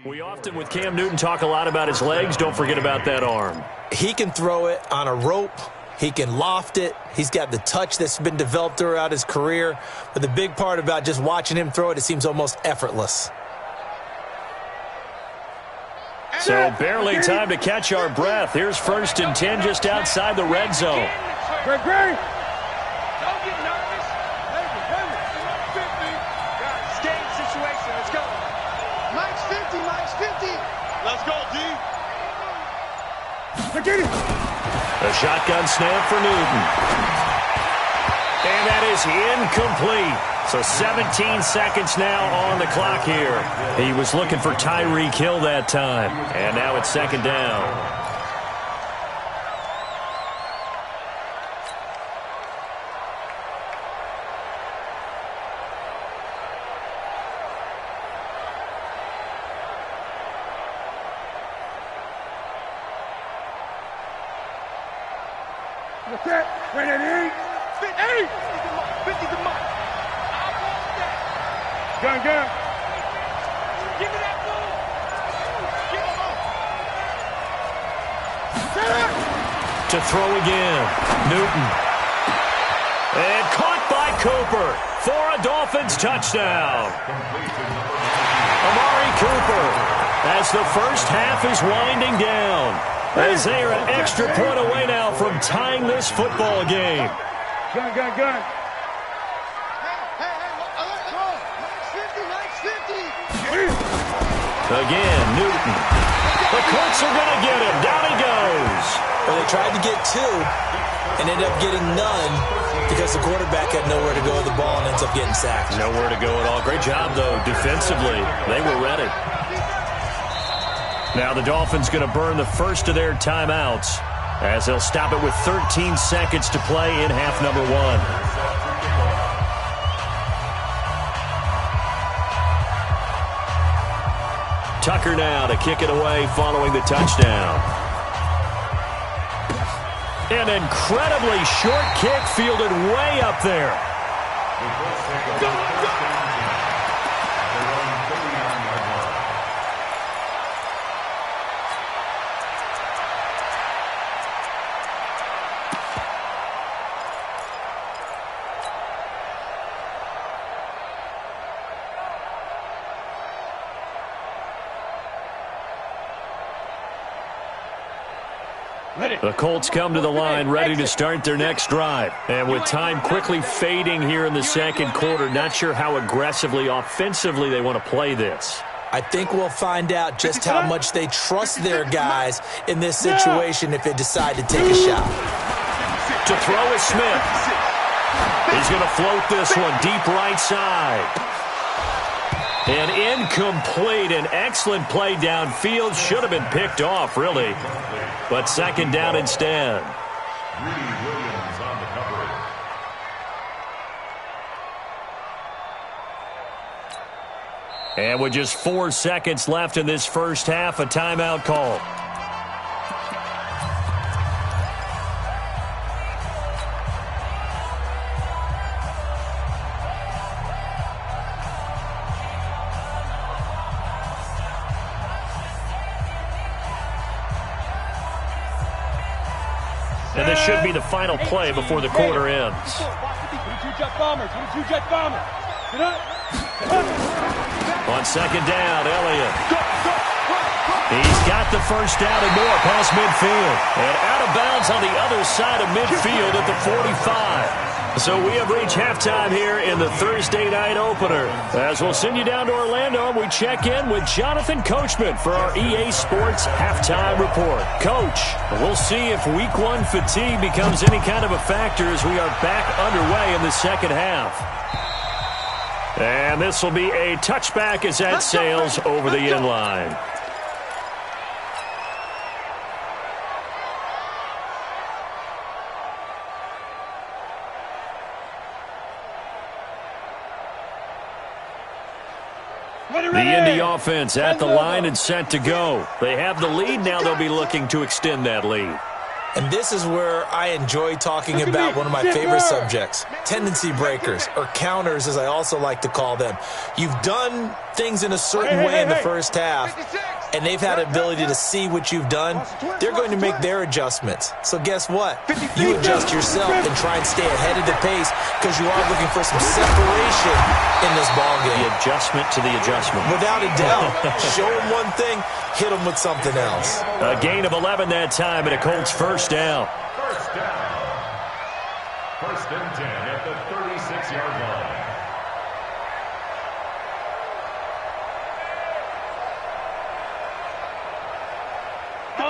We often, with Cam Newton, talk a lot about his legs. Don't forget about that arm. He can throw it on a rope. He can loft it. He's got the touch that's been developed throughout his career. But the big part about just watching him throw it, it seems almost effortless. So barely time to catch our breath. Here's 1st and 10 just outside the red zone. Great. Don't get nervous. It's game situation. Let's go. Mike's 50. Let's go, D. A shotgun snap for Newton. And that is incomplete. So 17 seconds now on the clock here. He was looking for Tyreek Hill that time. And now it's 2nd down. What's that? Right at 8. 50 to Mike. Gun. Give me that ball. Give him up. To throw again. Newton. And caught by Cooper for a Dolphins touchdown. Amari Cooper, as the first half is winding down, as they are an extra point away now from tying this football game. Gun. Again, Newton. The Colts are going to get him. Down he goes. Well, they tried to get 2 and ended up getting none because the quarterback had nowhere to go with the ball and ends up getting sacked. Nowhere to go at all. Great job, though, defensively. They were ready. Now the Dolphins going to burn the first of their timeouts as they'll stop it with 13 seconds to play in half number 1. Tucker now to kick it away following the touchdown. An incredibly short kick fielded way up there. The Colts come to the line ready to start their next drive. And with time quickly fading here in the second quarter, not sure how aggressively, offensively they want to play this. I think we'll find out just how much they trust their guys in this situation if they decide to take a shot. To throw is Smith. He's going to float this one deep right side. And incomplete. An excellent play downfield. Should have been picked off, really. But 2nd down instead. And with just 4 seconds left in this first half, a timeout call. And this should be the final play before the quarter ends. 22 jet bombers. On 2nd down, Elliott. He's got the first down and more past midfield. And out of bounds on the other side of midfield at the 45. So we have reached halftime here in the Thursday night opener. As we'll send you down to Orlando, we check in with Jonathan Coachman for our EA Sports Halftime Report. Coach, we'll see if Week 1 fatigue becomes any kind of a factor as we are back underway in the second half. And this will be a touchback as that sails over the end line. The Indy offense at the line and set to go. They have the lead. Now they'll be looking to extend that lead. And this is where I enjoy talking about one of my favorite subjects, tendency breakers, or counters as I also like to call them. You've done things in a certain way in the first half, and they've had an ability to see what you've done. They're going to make their adjustments. So guess what? You adjust yourself and try and stay ahead of the pace because you are looking for some separation in this ballgame. The adjustment to the adjustment. Without a doubt. Show them one thing, hit them with something else. A gain of 11 that time, and a Colts first down. First down. First and 10 at the 36-yard line.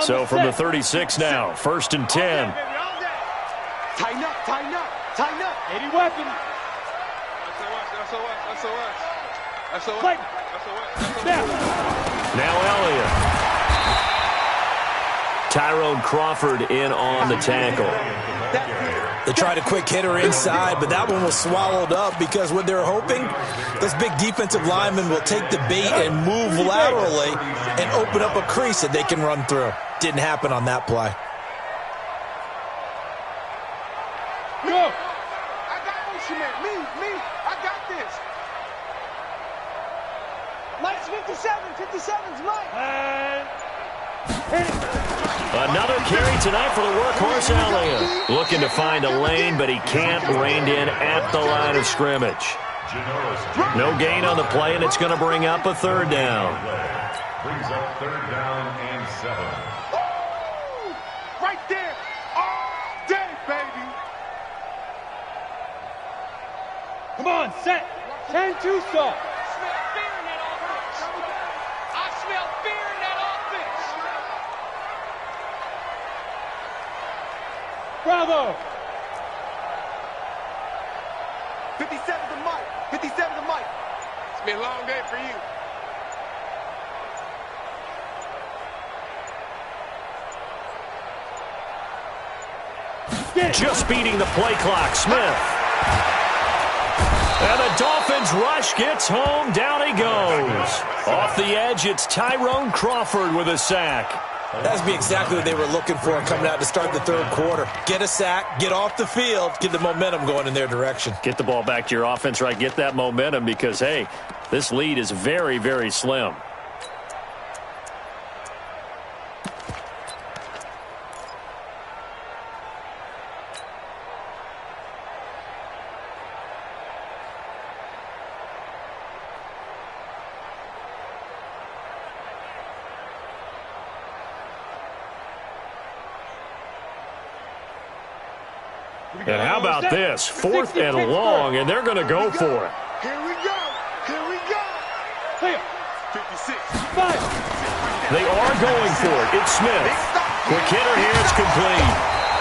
So from the 36 now, first and 10. Tighten up, tighten up, tighten up. 80 weapon. SOS. Now Elliott. Tyrone Crawford in on the tackle. They tried a quick hitter inside, but that one was swallowed up because what they're hoping, those big defensive linemen will take the bait and move laterally and open up a crease that they can run through. Didn't happen on that play. Go. I got this, man. Me. I got this. Mike's 57. 57's Mike. Another carry tonight for the workhorse Elliott. Looking to find a lane, but he can't. Reined in at the line of scrimmage. No gain on the play, and it's going to bring up a third down. Brings up third down and 7. Right there. All day, baby. Come on, set. 10-2 stop. I smell fear in that offense. Bravo. 57 to Mike. 57 to Mike. It's been a long day for you. Just beating the play clock, Smith. And the Dolphins rush gets home. Down he goes. Off the edge, it's Tyrone Crawford with a sack. That's be exactly what they were looking for coming out to start the third quarter. Get a sack, get off the field, get the momentum going in their direction. Get the ball back to your offense, right? Get that momentum because, hey, this lead is very, very slim. And how about this? 4th and long, and they're going to go for it. Here we go. 56. They are going for it. It's Smith. Quick hitter here. It's complete.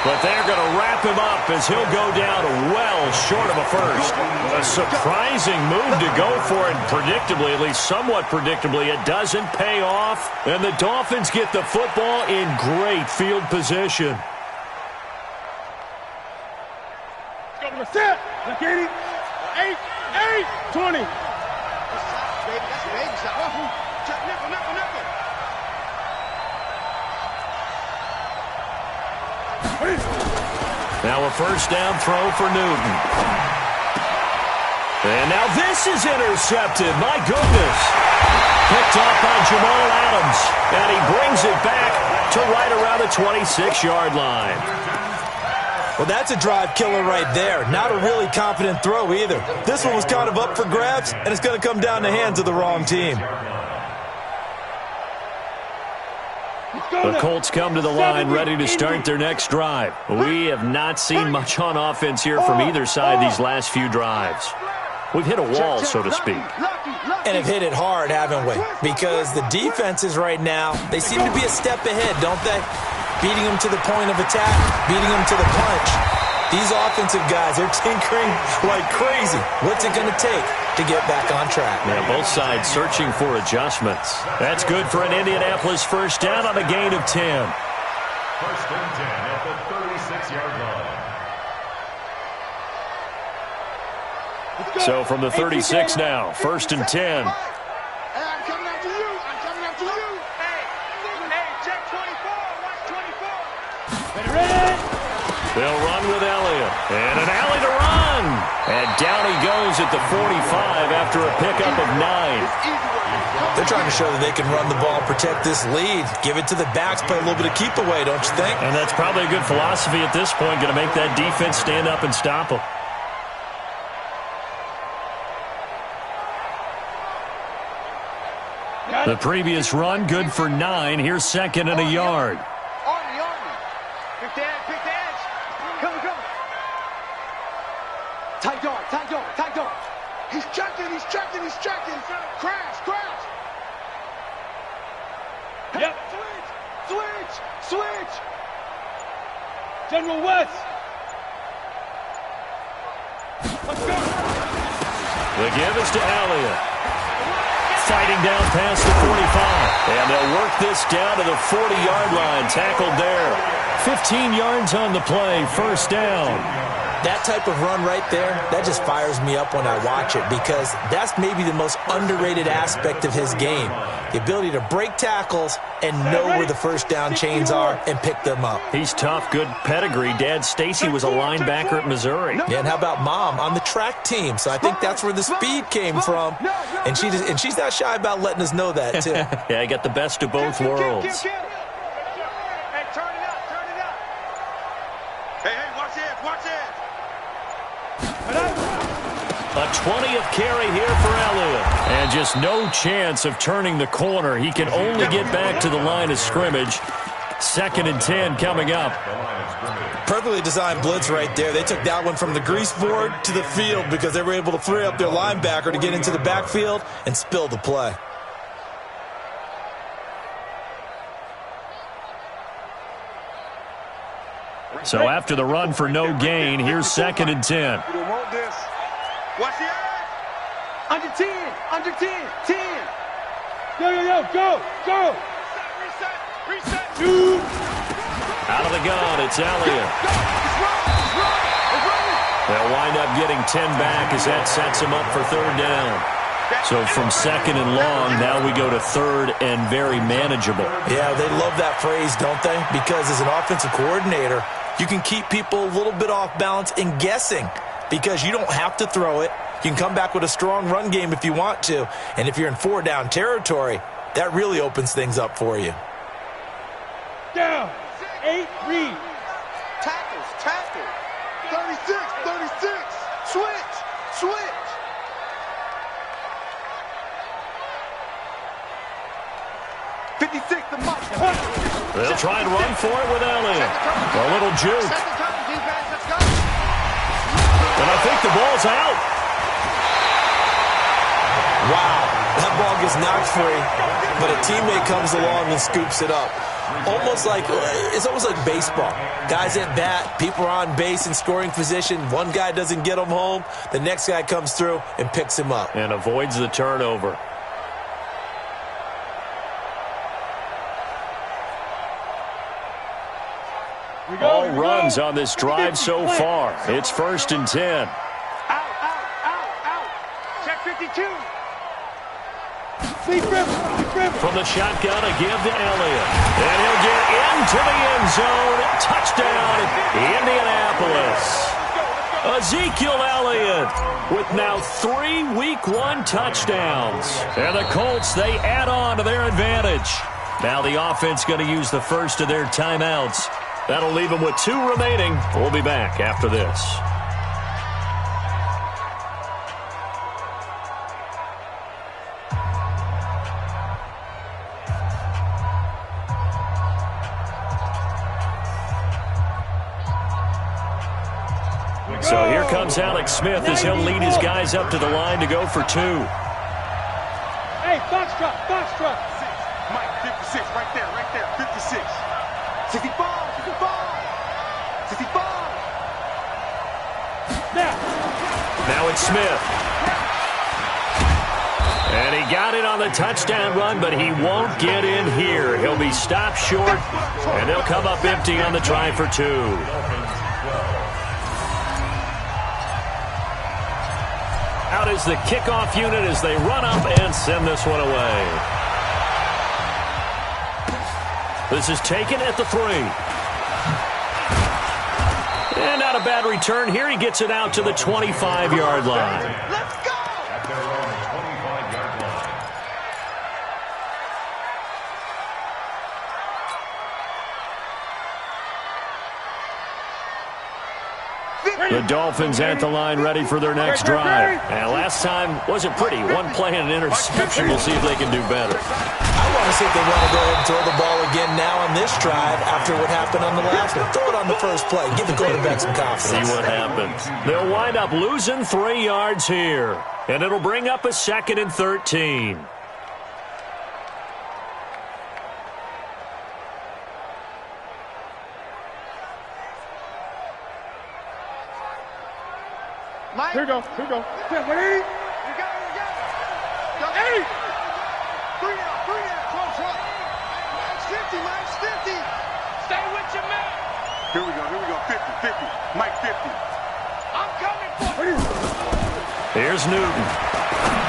But they're going to wrap him up as he'll go down well short of a first. A surprising move to go for it. Predictably, at least somewhat predictably, it doesn't pay off. And the Dolphins get the football in great field position. Set. 80. 8. 20. That's a baby shot. Nickel. Now a first down throw for Newton. And now this is intercepted. My goodness. Picked off by Jamal Adams. And he brings it back to right around the 26-yard line. Well, that's a drive killer right there. Not a really confident throw either. This one was kind of up for grabs, and it's going to come down the hands of the wrong team. The Colts come to the line ready to start their next drive. We have not seen much on offense here from either side these last few drives. We've hit a wall, so to speak. And have hit it hard, haven't we? Because the defenses right now, they seem to be a step ahead, don't they? Beating them to the point of attack, beating them to the punch. These offensive guys, they're tinkering like crazy. What's it going to take to get back on track? Yeah, both sides searching for adjustments. That's good for an Indianapolis first down on a gain of 10. First and 10 at the 36-yard line. So from the 36 now, first and 10. I'm coming after you. Hey, check 24. Watch 24. And an alley to run. And down he goes at the 45 after a pickup of 9. They're trying to show that they can run the ball, protect this lead, give it to the backs, play a little bit of keep away, don't you think? And that's probably a good philosophy at this point, going to make that defense stand up and stop them. The previous run, good for 9. Here's second and a yard. Army. Pick the edge. Come on. Tight dog. He's checking. Crash. Yep. Switch. General West. Let's go. The give is to Elliott. Fighting down past the 45. And they'll work this down to the 40-yard line. Tackled there. 15 yards on the play. First down. That type of run right there, that just fires me up when I watch it because that's maybe the most underrated aspect of his game. The ability to break tackles and know where the first down chains are and pick them up. He's tough, good pedigree. Dad Stacy was a linebacker at Missouri. Yeah, and how about Mom on the track team? So I think that's where the speed came from. And she's not shy about letting us know that, too. Yeah, I got the best of both worlds. Hey, turn it up. Hey, watch it. A 20th carry here for Elliott. And just no chance of turning the corner. He can only get back to the line of scrimmage. 2nd and 10 coming up. Perfectly designed blitz right there. They took that one from the grease board to the field because they were able to free up their linebacker to get into the backfield and spill the play. So after the run for no gain, here's 2nd and 10. We don't want this. Watch the edge. Under 10. 10. Yo, go. Reset. Out of the gun, it's Elliott. It's running. They'll wind up getting 10 back as that sets them up for 3rd down. So from 2nd and long, now we go to 3rd and very manageable. Yeah, they love that phrase, don't they? Because as an offensive coordinator, you can keep people a little bit off balance and guessing because you don't have to throw it. You can come back with a strong run game if you want to. And if you're in 4-down territory, that really opens things up for you. Down. 8, read. Tackle. 36. Switch. 56, the mark. They'll try and run for it with Elliott. A little juke. And I think the ball's out. Wow, that ball gets knocked free, but a teammate comes along and scoops it up. It's almost like baseball. Guys at bat, people are on base in scoring position. One guy doesn't get him home. The next guy comes through and picks him up. And avoids the turnover. All runs on this drive so far. It's 1st and 10. Out. Check 52. From the shotgun, a give to Elliott. And he'll get into the end zone. Touchdown, Indianapolis. Ezekiel Elliott with now 3 Week 1 touchdowns. And the Colts, they add on to their advantage. Now the offense going to use the first of their timeouts. That'll leave them with 2 remaining. We'll be back after this. So here comes Alex Smith as he'll lead his guys up to the line to go for 2. Hey, box truck. Mike, 56, right there, 56. 65. Now it's Smith. And he got it on the touchdown run, but he won't get in here. He'll be stopped short, and they'll come up empty on the try for 2. Out is the kickoff unit as they run up and send this one away. This is taken at the 3. And not a bad return here. He gets it out to the 25-yard line. Let's go! At their own 25-yard line. The Dolphins at the line ready for their next drive. And last time wasn't pretty. One play and an interception. We'll see if they can do better. I want to see if they want to go ahead and throw the ball again now on this drive after what happened on the last one. Throw it on the first play. Give the quarterback some confidence. See what happens. They'll wind up losing 3 yards here. And it'll bring up a 2nd and 13. Here we go. Here we go. Yeah, ready? You got it. Go. Hey! Three out, close up. Mike's 50. Stay with your man. Here we go. 50. Mike 50. I'm coming for you. Here's Newton.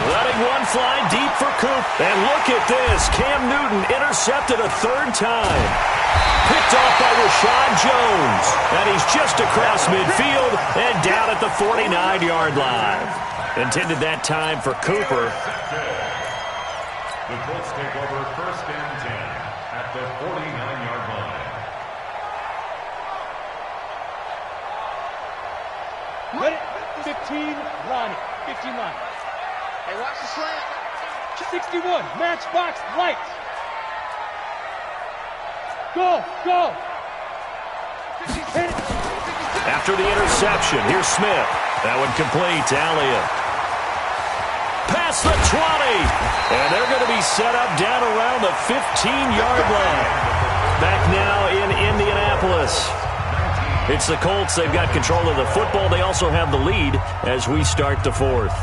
Letting one fly deep for Coop. And look at this. Cam Newton intercepted a 3rd time. Picked off by Rashad Jones. And he's just across midfield and down at the 49-yard line. Intended that time for Cooper. The Colts take over 1st and 10 at the 49-yard line. Ready? 15, Ronnie. 15 line. Hey, watch the slant. 61, matchbox, lights. Go. Hit it. After the interception, here's Smith. That one complete to Elliott. Past the 20. And they're going to be set up down around the 15-yard line. Back now in Indianapolis. It's the Colts. They've got control of the football. They also have the lead as we start the 4th.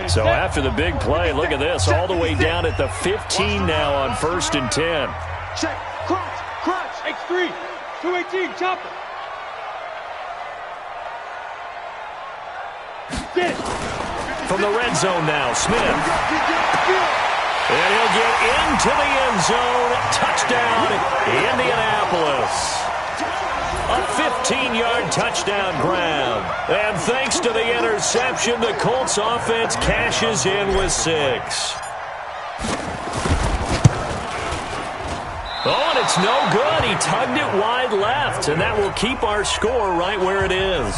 So after the big play, look at this, all the way down at the 15 now on 1st and 10. Check. Crunch. X3. 218. Chopper. Get it. From the red zone now, Smith. And he'll get into the end zone. Touchdown, Indianapolis. A 15-yard touchdown grab. And thanks to the interception, the Colts offense cashes in with 6. Oh, and it's no good. He tugged it wide left, and that will keep our score right where it is.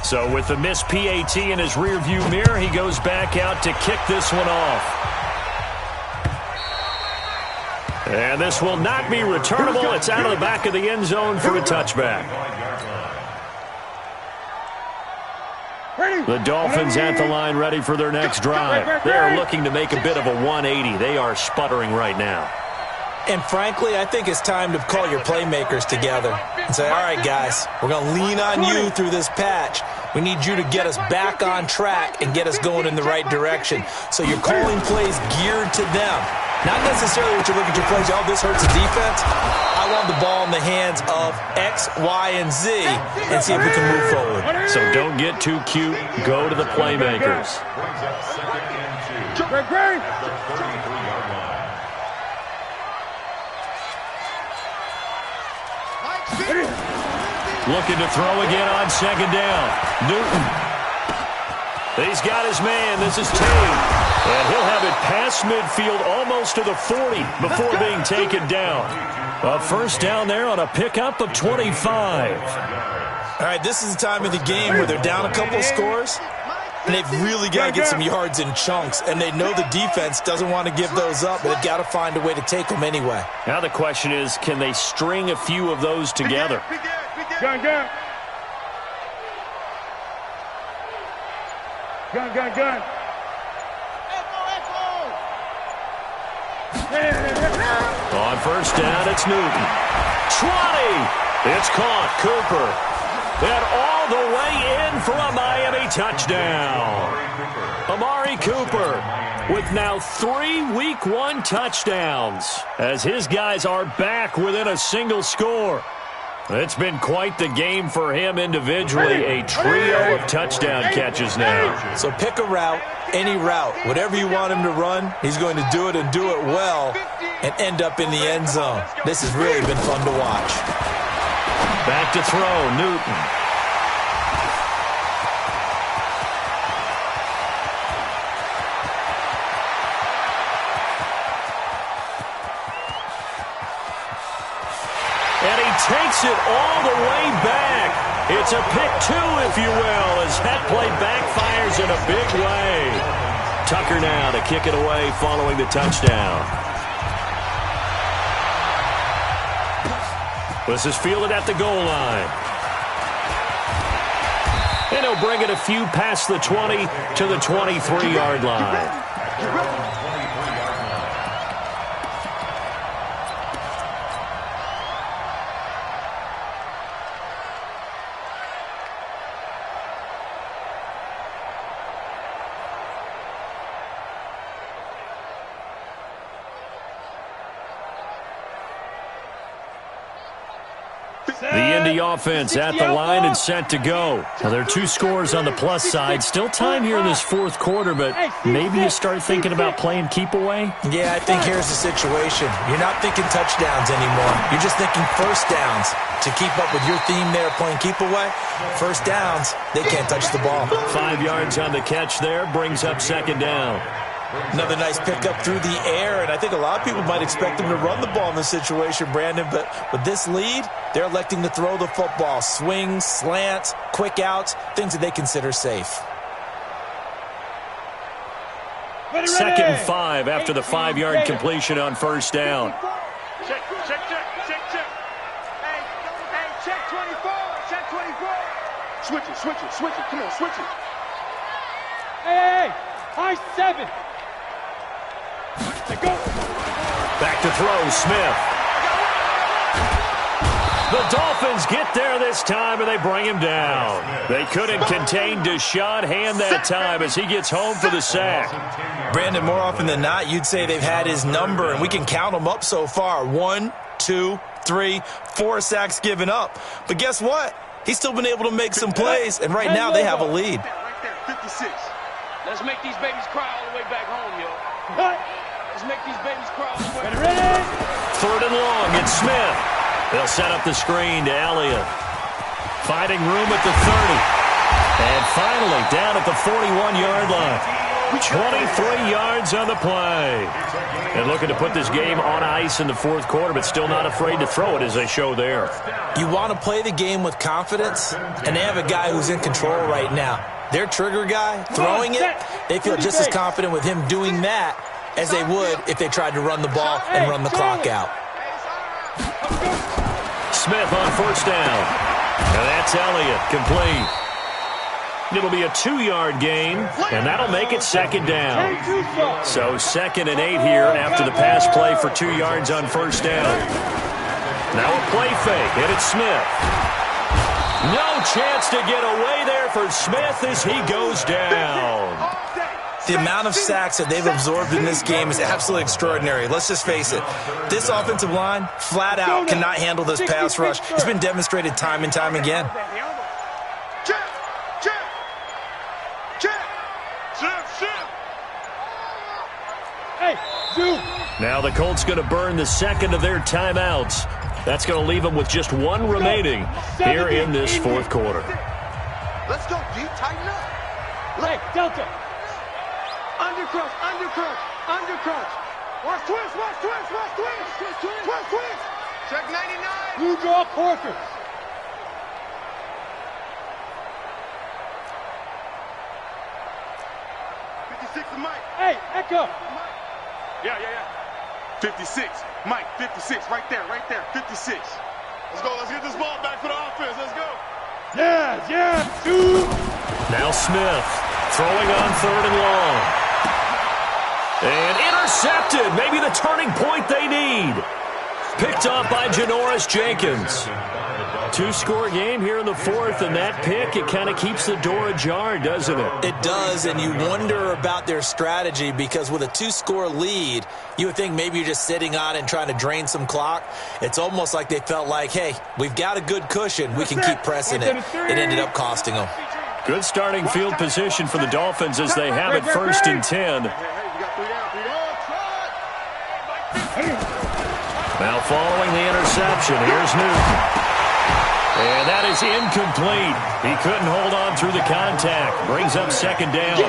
So with the missed PAT in his rearview mirror, he goes back out to kick this one off. And this will not be returnable. It's out of the back of the end zone for a touchback. The Dolphins at the line ready for their next drive. They are looking to make a bit of a 180. They are sputtering right now. And frankly, I think it's time to call your playmakers together and say, all right, guys, we're going to lean on you through this patch. We need you to get us back on track and get us going in the right direction. So you're calling plays geared to them. Not necessarily what you look at your plays, oh, this hurts the defense. I want the ball in the hands of X, Y, and Z and see if we can move forward. So don't get too cute. Go to the playmakers. Brings up 2nd and 2 at the 33-yard line. Looking to throw again on 2nd down. Newton. He's got his man. This is Tate. And he'll have it past midfield almost to the 40 before being taken down. A 1st down there on a pickup of 25. All right, this is the time of the game where they're down a couple of scores, and they've really got to get some yards in chunks, and they know the defense doesn't want to give those up, but they've got to find a way to take them anyway. Now the question is, can they string a few of those together? Gun. On 1st down, it's Newton. 20! It's caught. Cooper. And all the way in for a Miami touchdown. Amari Cooper with now 3 Week 1 touchdowns as his guys are back within a single score. It's been quite the game for him individually, a trio of touchdown catches now. So pick a route, any route. Whatever you want him to run, he's going to do it and do it well and end up in the end zone. This has really been fun to watch. Back to throw, Newton. And he takes it all the way back. It's a pick two, if you will, as that play backfires in a big way. Tucker now to kick it away following the touchdown. This is fielded at the goal line. And he'll bring it a few past the 20 to the 23-yard line. The Indy offense at the line and set to go. Now, there are two scores on the plus side. Still time here in this fourth quarter, but maybe you start thinking about playing keep away? Yeah, I think here's the situation. You're not thinking touchdowns anymore. You're just thinking first downs. To keep up with your theme there, playing keep away, first downs, they can't touch the ball. 5 yards on the catch there, brings up second down. Another nice pickup through the air, and I think a lot of people might expect them to run the ball in this situation, Brandon, but with this lead, they're electing to throw the football. Swings, slants, quick outs, things that they consider safe. Second and 5 after the 5-yard completion on first down. Check. Hey, check 24. Check 24. Switch it. Come on, switch it. Hey, high 7. Go. Back to throw, Smith. The Dolphins get there this time, and they bring him down. They couldn't contain Deshaun Hand that time as he gets home for the sack. Brandon, more often than not, you'd say they've had his number, and we can count them up so far. 1, 2, 3, 4 sacks given up. But guess what? He's still been able to make some plays, and right now they have a lead. Right there, 56. Let's make these babies cry all the way back home, yo. Cut. Let's make these babies cry all the way back home. Ready? Third and long, it's Smith. They'll set up the screen to Elliott. Finding room at the 30. And finally, down at the 41-yard line. 23 yards on the play. And looking to put this game on ice in the fourth quarter, but still not afraid to throw it as they show there. You want to play the game with confidence, and they have a guy who's in control right now. Their trigger guy, throwing it, they feel just as confident with him doing that as they would if they tried to run the ball and run the clock out. Smith on first down. And that's Elliott, complete. It'll be a 2-yard gain, and that'll make it second down. So 2nd and 8 here after the pass play for 2 yards on first down. Now a play fake, and it's Smith. No chance to get away there for Smith as he goes down. The amount of sacks that they've absorbed in this game is absolutely extraordinary. Let's just face it. This offensive line, flat out, cannot handle this pass rush. It's been demonstrated time and time again. Hey, Zoom. Now the Colts going to burn the second of their timeouts. That's going to leave them with just one remaining here in this fourth quarter. Let's go, deep, tighten up. Hey, Delta. Undercrunch. Watch twist. Check 99. Blue draw Corker. Mike. Hey, Echo. Yeah. 56. Mike, 56. Right there. 56. Let's go. Let's get this ball back for the offense. Let's go. Yeah. 2. Now Smith throwing on third and long. And intercepted. Maybe the turning point they need. Picked off by Janoris Jenkins. Two-score game here in the fourth, and that pick, it kind of keeps the door ajar, doesn't it? It does, and you wonder about their strategy because with a two-score lead, you would think maybe you're just sitting on and trying to drain some clock. It's almost like they felt like, hey, we've got a good cushion. We can keep pressing it. It ended up costing them. Good starting field position for the Dolphins as they have it 1st and 10. Now following the interception, here's Newton. And that is incomplete. He couldn't hold on through the contact. Brings up 2nd down.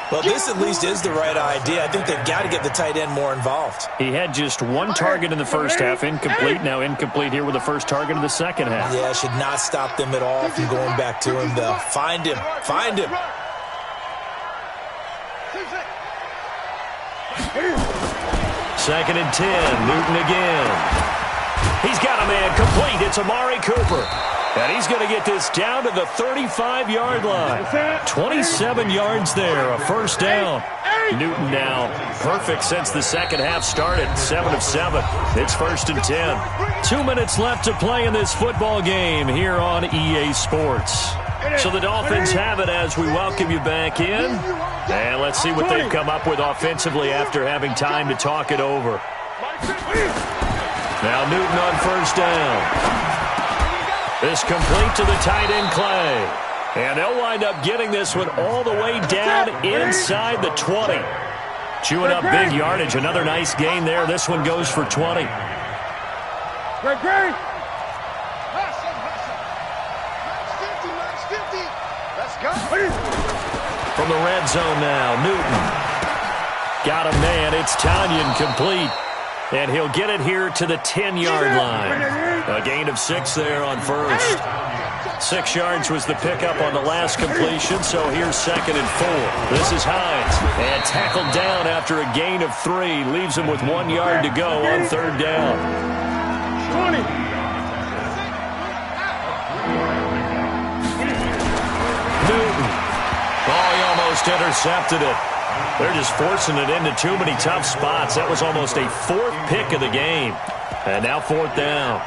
Well, this at least is the right idea. I think they've got to get the tight end more involved. He had just one target in the first half, incomplete. Now incomplete here with the first target of the second half. Yeah, should not stop them at all from going back to him, though. Find him. Find him. 2nd and 10. Newton again. He's got a man complete. It's Amari Cooper. And he's going to get this down to the 35-yard line. 27 yards there, a 1st down. Newton now perfect since the second half started. 7 of 7. It's 1st and 10. 2 minutes left to play in this football game here on EA Sports. So the Dolphins have it as we welcome you back in. And let's see what they've come up with offensively after having time to talk it over. Now Newton on 1st down. This complete to the tight end, Clay. And they'll wind up getting this one all the way down inside the 20. Chewing up big yardage. Another nice gain there. This one goes for 20. From the red zone now, Newton. Got a man. It's Tanyan complete. And he'll get it here to the 10-yard line. A gain of 6 there on 1st. 6 yards was the pickup on the last completion, so here's 2nd and 4. This is Hines. And tackled down after a gain of 3. Leaves him with 1 yard to go on 3rd down. 20. Newton. Oh, he almost intercepted it. They're just forcing it into too many tough spots. That was almost a 4th pick of the game. And now 4th down.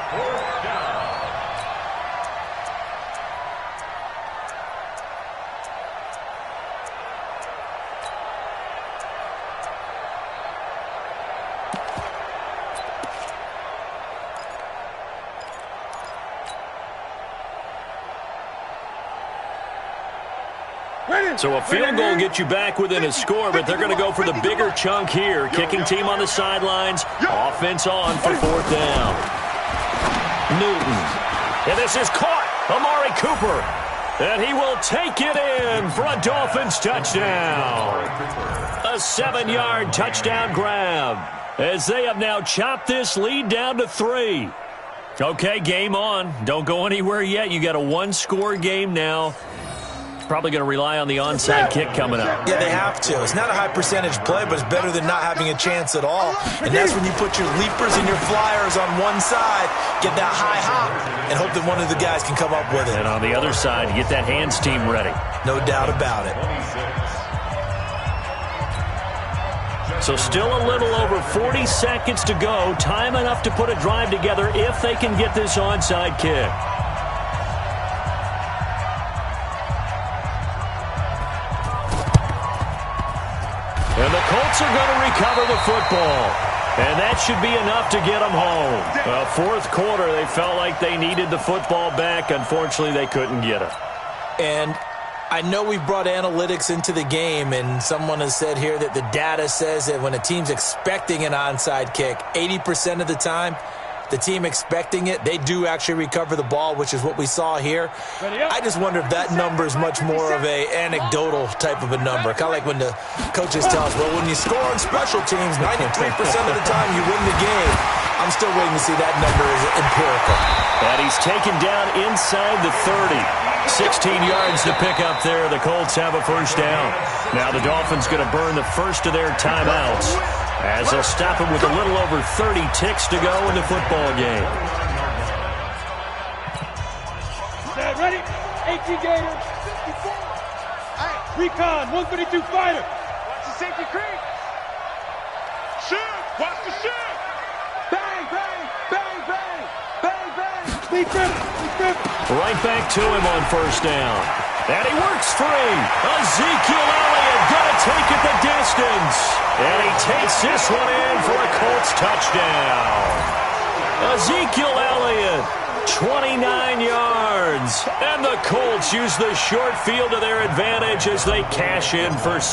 So a field goal gets you back within a score, but they're going to go for the bigger chunk here. Kicking team on the sidelines. Offense on for 4th down. Newton. And this is caught. Amari Cooper. And he will take it in for a Dolphins touchdown. A 7-yard touchdown grab as they have now chopped this lead down to 3. Okay, game on. Don't go anywhere yet. You got a 1-score game now. Probably going to rely on the onside kick coming up. Yeah, they have to. It's not a high percentage play, but it's better than not having a chance at all. And that's when you put your leapers and your flyers on one side, get that high hop, and hope that one of the guys can come up with it. And on the other side, get that hands team ready. No doubt about it. So still a little over 40 seconds to go. Time enough to put a drive together if they can get this onside kick. And the Colts are going to recover the football. And that should be enough to get them home. 4th quarter, they felt like they needed the football back. Unfortunately, they couldn't get it. And I know we've brought analytics into the game, and someone has said here that the data says that when a team's expecting an onside kick, 80% of the time, the team expecting it, they do actually recover the ball, which is what we saw here. I just wonder if that number is much more of a anecdotal type of a number. Kind of like when the coaches tell us, well, when you score on special teams, 93% of the time you win the game. I'm still waiting to see that number is empirical. And he's taken down inside the 30. 16 yards to pick up there. The Colts have a 1st down. Now the Dolphins going to burn the first of their timeouts as they'll stop him with a little over 30 ticks to go in the football game. Ready? 18 Gator. Recon, 132 fighter. Watch the safety creep. Shoot. Watch the shoot. Bang, bang, bang, bang, bang, bang. Defense. Right back to him on first down. And he works free. Ezekiel Elliott gonna take it the distance. And he takes this one in for a Colts touchdown. Ezekiel Elliott, 29 yards. And the Colts use the short field to their advantage as they cash in for 6.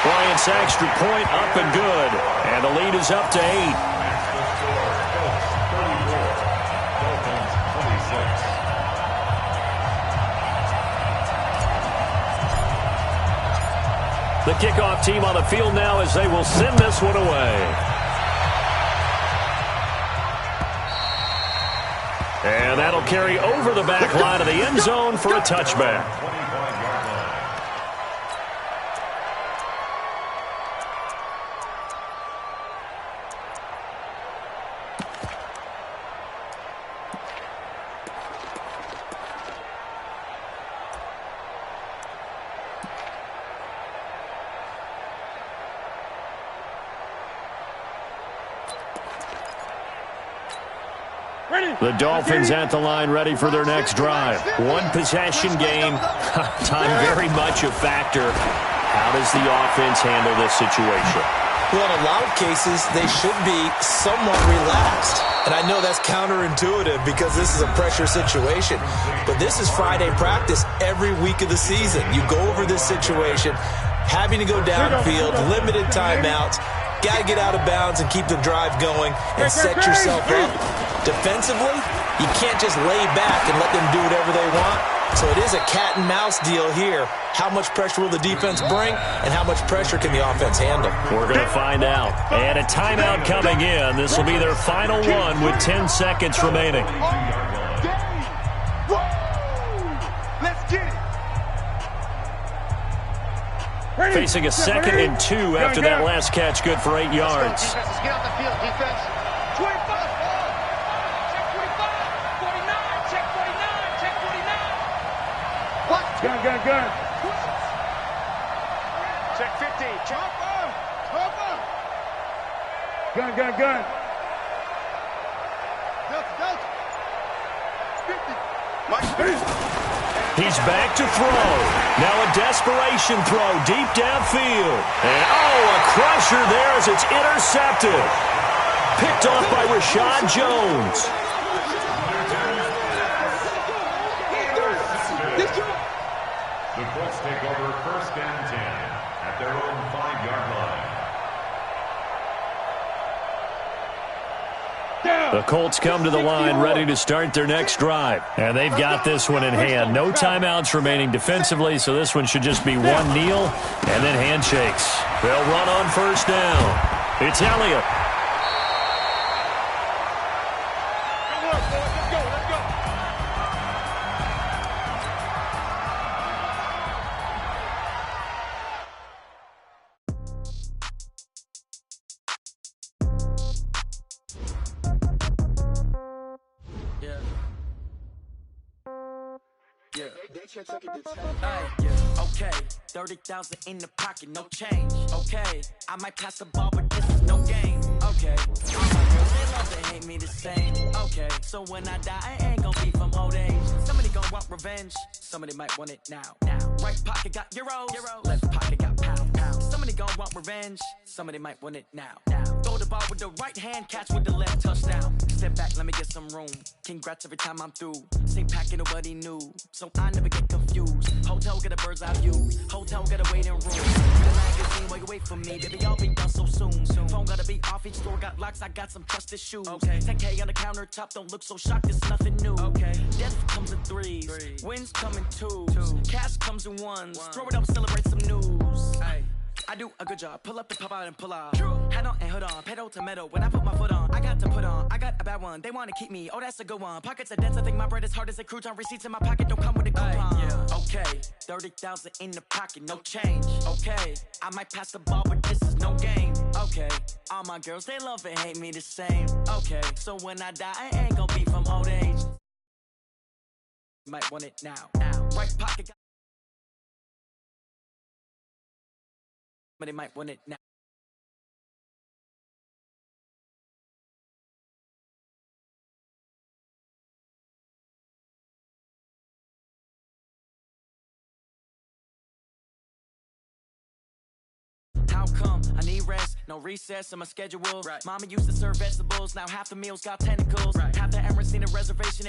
Bryant's extra point up and good. And the lead is up to 8. The kickoff team on the field now as they will send this one away. And that'll carry over the back line of the end zone for a touchback. The Dolphins at the line ready for their next drive. One possession game. Time very much a factor. How does the offense handle this situation? Well, in a lot of cases, they should be somewhat relaxed. And I know that's counterintuitive because this is a pressure situation. But this is Friday practice every week of the season. You go over this situation, having to go downfield, limited timeouts. Got to get out of bounds and keep the drive going and set yourself up. Defensively, you can't just lay back and let them do whatever they want. So it is a cat and mouse deal here. How much pressure will the defense bring and how much pressure can the offense handle? We're going to find out. And a timeout coming in. This will be their final one with 10 seconds remaining. Let's get it. Facing a 2nd and 2 after that last catch, good for 8 yards. Defense, get off the field, defense. 25. Check 45. 49. Check 49. Check 49. What? Gun. Check 50. Check. Gun. Delta. 50. He's back to throw. Now a desperation throw deep downfield. And a crusher there as it's intercepted. Picked off by Rashad Jones. The Colts take over 1st and 10 at their own 5-yard line. The Colts come to the line ready to start their next drive. And they've got this one in hand. No timeouts remaining defensively, so this one should just be one kneel and then handshakes. They'll run on first down. It's Elliott. Okay, 30,000 in the pocket, no change. Okay, I might pass the ball, but this is no game. Okay, all my girls, they love and hate me the same. Okay, so when I die, I ain't gon' be from old age. Somebody gon' want revenge, somebody might want it now. Right pocket got euros, left pocket got pounds. Somebody gon' want revenge, somebody might want it now. Throw the ball with the right hand, catch with the left, touchdown. Step back, let me get some room. Congrats every time I'm through. Same packet, nobody knew, so I never get confused. Hotel get a bird's eye view. Hotel get a waiting room. The magazine while you wait for me. Baby, I'll be done so soon. Phone gotta be off. Each store got locks. I got some trusted shoes. 10K on the countertop. Don't look so shocked. It's nothing new. Death comes in threes. Wins come in twos. Cash comes in ones. Throw it up, celebrate some news. I do a good job. Pull up and pop out and pull out. Head on and hood on. Pedal to metal. When I put my foot on, I got to put on. I got a bad one. They want to keep me. Oh, that's a good one. Pockets are dense. I think my bread is hard as a crouton. Receipts in my pocket don't come with a coupon. Okay, 30,000 in the pocket, no change. Okay, I might pass the ball, but this is no game. Okay, all my girls, they love and hate me the same. Okay, so when I die, I ain't gon' be from old age. Might want it now. Right pocket got... But it might want it now. come? I need rest, no recess in my schedule. Mama used to serve vegetables, now half the meals got tentacles. Half the Emirates need a reservation.